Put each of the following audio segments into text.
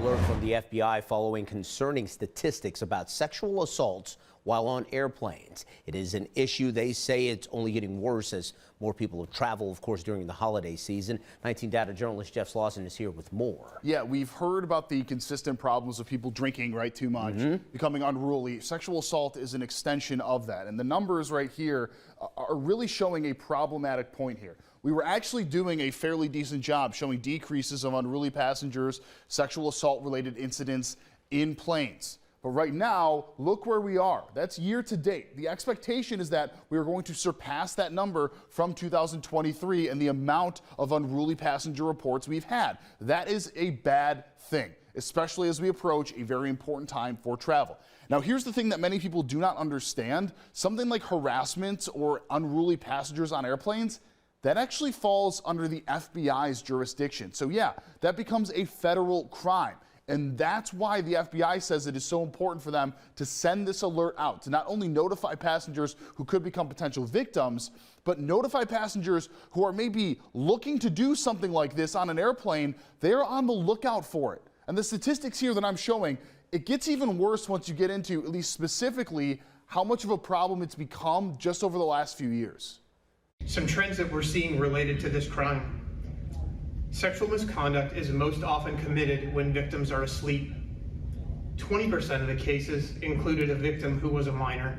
Alert from the FBI following concerning statistics about sexual assaults while on airplanes. It is an issue they say it's only getting worse as more people travel, of course, during the holiday season. 19 Data journalist Jeff Slauson is here with more. Yeah, we've heard about the consistent problems of people drinking too much, becoming unruly. Sexual assault is an extension of that. And the numbers right here are really showing a problematic point here. We were actually doing a fairly decent job showing decreases of unruly passengers, sexual assault related incidents in planes. But right now, look where we are. That's year to date. The expectation is that we are going to surpass that number from 2023 and the amount of unruly passenger reports we've had. That is a bad thing, especially as we approach a very important time for travel. Now, here's the thing that many people do not understand. Something like harassment or unruly passengers on airplanes, that actually falls under the FBI's jurisdiction. So yeah, that becomes a federal crime. And that's why the FBI says it is so important for them to send this alert out, to not only notify passengers who could become potential victims, but notify passengers who are maybe looking to do something like this on an airplane. They're on the lookout for it. And the statistics here that I'm showing, it gets even worse once you get into, at least specifically, how much of a problem it's become just over the last few years. Some trends that we're seeing related to this crime. Sexual misconduct is most often committed when victims are asleep. 20% of the cases included a victim who was a minor.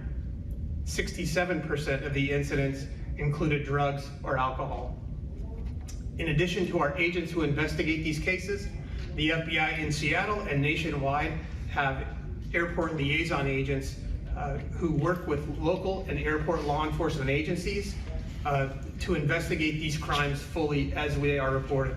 67% of the incidents included drugs or alcohol. In addition to our agents who investigate these cases, the FBI in Seattle and nationwide have airport liaison agents who work with local and airport law enforcement agencies to investigate these crimes fully as they are reported.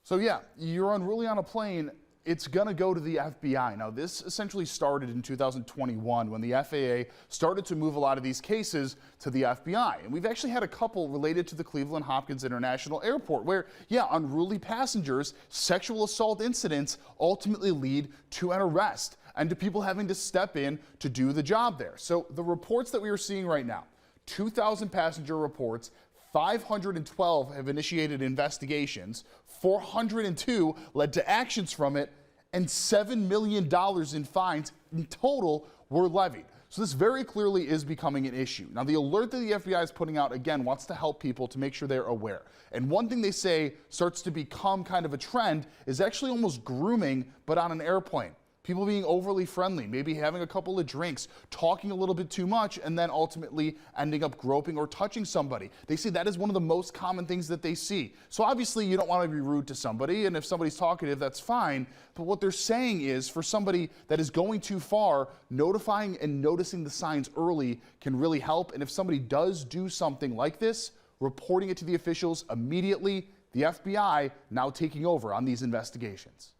So yeah, you're unruly on a plane, it's gonna go to the FBI. Now this essentially started in 2021 when the FAA started to move a lot of these cases to the FBI. And we've actually had a couple related to the Cleveland Hopkins International Airport where, yeah, unruly passengers, sexual assault incidents ultimately lead to an arrest and to people having to step in to do the job there. So the reports that we are seeing right now, 2,000 passenger reports, 512 have initiated investigations, 402 led to actions from it, and $7 million in fines in total were levied. So this very clearly is becoming an issue. Now the alert that the FBI is putting out, again, wants to help people to make sure they're aware. And one thing they say starts to become kind of a trend is actually almost grooming, but on an airplane. People being overly friendly, maybe having a couple of drinks, talking a little bit too much, and then ultimately ending up groping or touching somebody. They say that is one of the most common things that they see. So obviously you don't want to be rude to somebody, and if somebody's talkative, that's fine. But what they're saying is for somebody that is going too far, notifying and noticing the signs early can really help. And if somebody does do something like this, reporting it to the officials immediately, the FBI now taking over on these investigations.